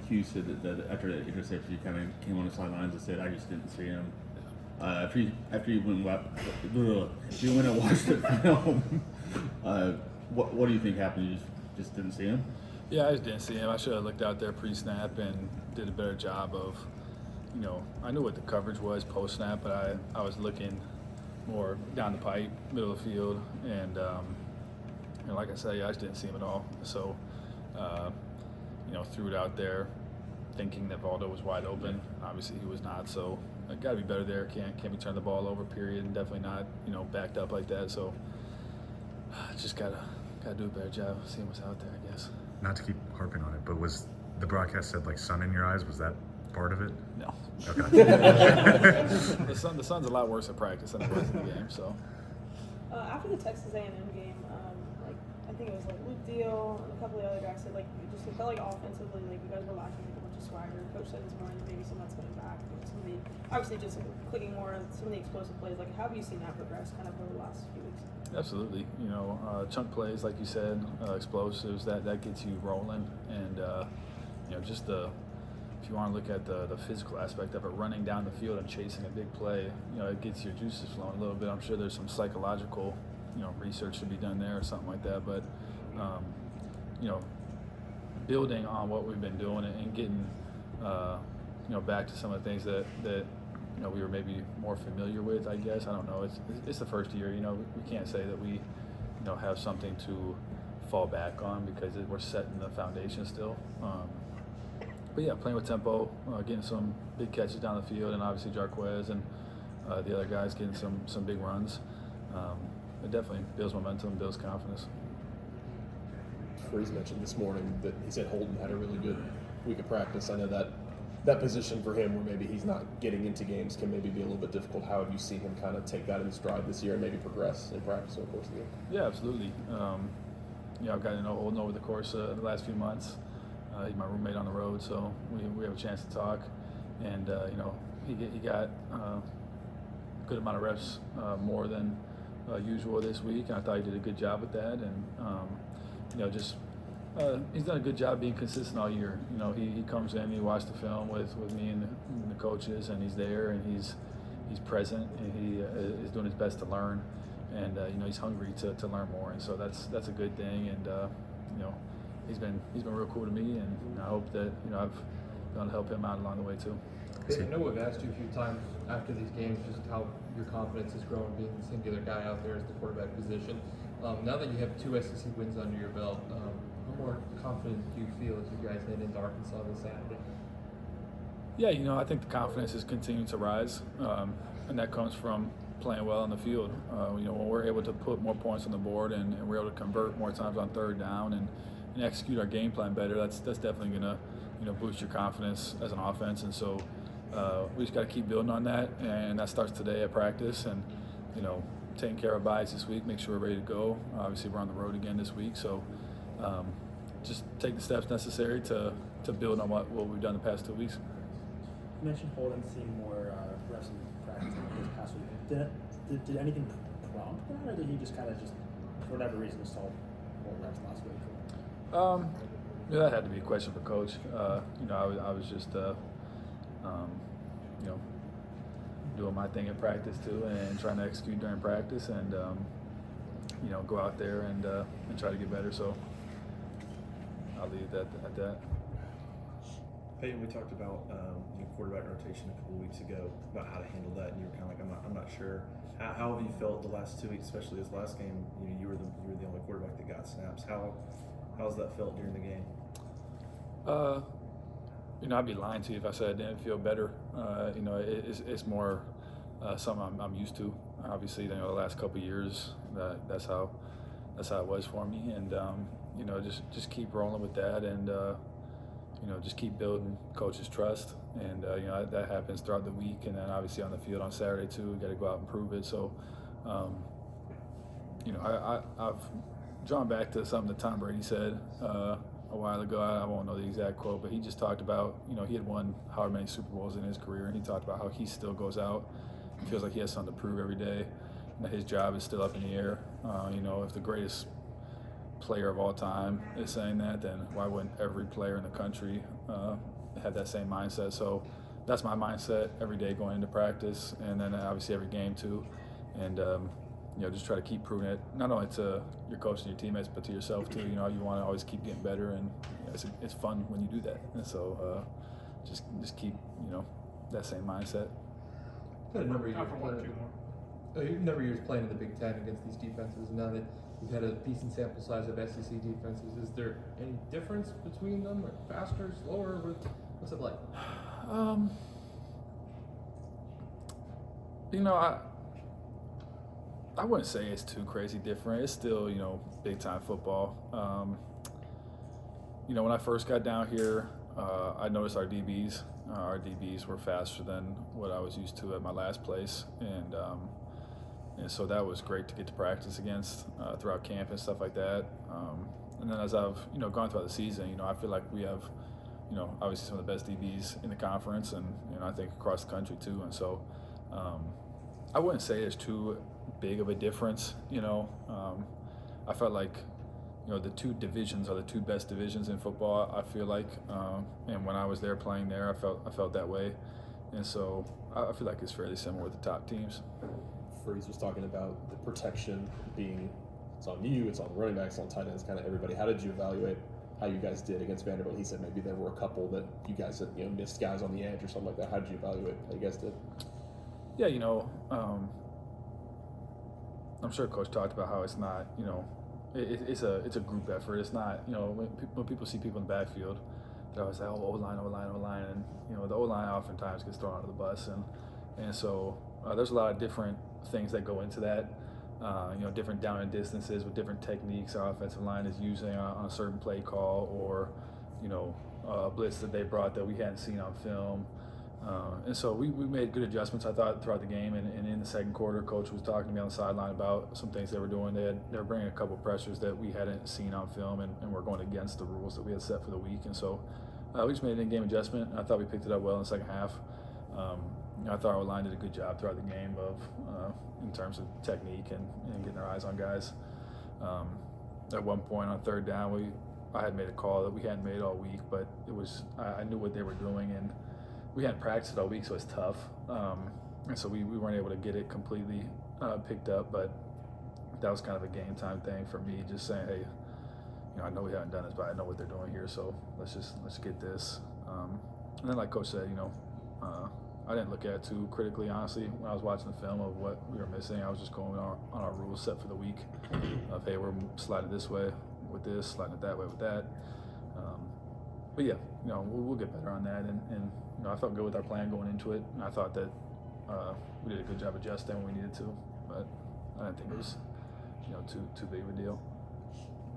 Q said that after that interception, you kind of came on the sidelines and said, "I just didn't see him." After you went and watched the film, what do you think happened? You just didn't see him? Yeah, I just didn't see him. I should have looked out there pre-snap and did a better job of, I knew what the coverage was post-snap, but I was looking more down the pipe, middle of the field, and like I said, I just didn't see him at all. So, threw it out there, thinking that Valdo was wide open. Obviously, he was not. So, I got to be better there. Can't be turning the ball over. Period. And definitely not, backed up like that. So, just gotta do a better job of seeing what's out there, I guess. Not to keep harping on it, but was the broadcast said like sun in your eyes? Was that part of it? No. Okay. The sun's a lot worse at practice than it was in the game. So. After the Texas A&M game, I think it was like Luke Deal and a couple of other guys said it felt like offensively you guys were lacking a bunch of swagger. Coach said this morning that maybe some of that's coming back. Some of the obviously just clicking more on some of the explosive plays. How have you seen that progress kind of over the last few weeks? Absolutely. Chunk plays, like you said, explosives, that gets you rolling. And, just if you want to look at the physical aspect of it, running down the field and chasing a big play, it gets your juices flowing a little bit. I'm sure there's some psychological, research to be done there or something like that. But, building on what we've been doing and getting, back to some of the things that we were maybe more familiar with, I guess. I don't know. It's the first year. We can't say that we, have something to fall back on because we're setting the foundation still. But yeah, playing with tempo, getting some big catches down the field, and obviously Jarquez and the other guys getting some big runs. It definitely builds momentum, builds confidence. Freeze mentioned this morning that he said Holden had a really good week of practice. I know that position for him where maybe he's not getting into games can maybe be a little bit difficult. How have you seen him kind of take that in stride this year and maybe progress in practice over the course of the year? Yeah, absolutely. I've gotten to know Holden over the course of the last few months. He's my roommate on the road, so we have a chance to talk. And, he got a good amount of reps more than usual this week, and I thought he did a good job with that. And, he's done a good job being consistent all year. He comes in, he watches the film with me and the coaches, and he's there, and he's present, and he is doing his best to learn. And, he's hungry to learn more, and so that's a good thing. And, he's been real cool to me, and I hope that I've gonna help him out along the way too. I know we've asked you a few times after these games just how your confidence has grown being the singular guy out there as the quarterback position. Now that you have 2 SEC wins under your belt, how more confident do you feel as you guys head into Arkansas this Saturday? Yeah, I think the confidence is continuing to rise, and that comes from playing well on the field. When we're able to put more points on the board and we're able to convert more times on third down and execute our game plan better, that's definitely going to boost your confidence as an offense. And so we just got to keep building on that, and that starts today at practice. And taking care of buys this week, make sure we're ready to go. Obviously, we're on the road again this week, so just take the steps necessary to build on what we've done the past 2 weeks. You mentioned Holden seeing more reps in practice this past week. Did anything prompt that, or did he just kind of for whatever reason, just saw more reps last week? That had to be a question for Coach. I was just, doing my thing at practice too, and trying to execute during practice, and go out there and try to get better. So I'll leave that at that. Payton, we talked about quarterback rotation a couple of weeks ago about how to handle that, and you were kind of like, I'm not sure. How have you felt the last 2 weeks, especially this last game? You were the only quarterback that got snaps. How's that felt during the game? I'd be lying to you if I said I didn't feel better. It's more something I'm used to. Obviously, the last couple of years, that's how it was for me. And just keep rolling with that, and just keep building coach's trust. And that happens throughout the week, and then obviously on the field on Saturday too. We got to go out and prove it. So, I've drawn back to something that Tom Brady said a while ago. I won't know the exact quote, but he just talked about, he had won however many Super Bowls in his career, and he talked about how he still goes out and feels like he has something to prove every day, and that his job is still up in the air. If the greatest player of all time is saying that, then why wouldn't every player in the country have that same mindset? So that's my mindset every day going into practice, and then obviously every game too. And just try to keep proving it, not only to your coach and your teammates, but to yourself too. You want to always keep getting better, and it's fun when you do that. And so just keep that same mindset. Got a number of years playing in the Big Ten against these defenses. Now that you've had a decent sample size of SEC defenses, is there any difference between them? Like faster, slower? What's it like? I wouldn't say it's too crazy different. It's still, big time football. When I first got down here, I noticed our DBs were faster than what I was used to at my last place, and so that was great to get to practice against throughout camp and stuff like that. And then as I've gone throughout the season, I feel like we have obviously some of the best DBs in the conference, and I think across the country too. And so I wouldn't say it's too big of a difference. I felt like the two divisions are the two best divisions in football, I feel like, and when I was there playing there, I felt that way, and so I feel like it's fairly similar with the top teams. Freeze was talking about the protection being, it's on you, it's on the running backs, on tight ends, kind of everybody. How did you evaluate how you guys did against Vanderbilt? He said maybe there were a couple that you guys had missed guys on the edge or something like that. How did you evaluate how you guys did? Yeah, I'm sure Coach talked about how it's not, it's a group effort. It's not, when people see people in the backfield, they're always like, oh, O-line, and the O-line oftentimes gets thrown under the bus, and so there's a lot of different things that go into that. Different down and distances with different techniques our offensive line is using on a certain play call, or a blitz that they brought that we hadn't seen on film. And so we made good adjustments, I thought, throughout the game. And in the second quarter, Coach was talking to me on the sideline about some things they were doing. They were bringing a couple pressures that we hadn't seen on film, and were going against the rules that we had set for the week. And so we just made an in-game adjustment. I thought we picked it up well in the second half. I thought our line did a good job throughout the game in terms of technique and getting our eyes on guys. At one point on third down, I had made a call that we hadn't made all week, but I knew what they were doing, and we hadn't practiced it all week, so it's tough. And so we weren't able to get it completely picked up, but that was kind of a game time thing for me, just saying, hey, I know we haven't done this, but I know what they're doing here, so let's get this. And then like Coach said, I didn't look at it too critically, honestly. When I was watching the film of what we were missing, I was just going on our rules set for the week of, hey, we're sliding this way with this, sliding it that way with that. But yeah, we'll get better on that, and I felt good with our plan going into it, and I thought that we did a good job adjusting when we needed to, but I didn't think it was too big of a deal.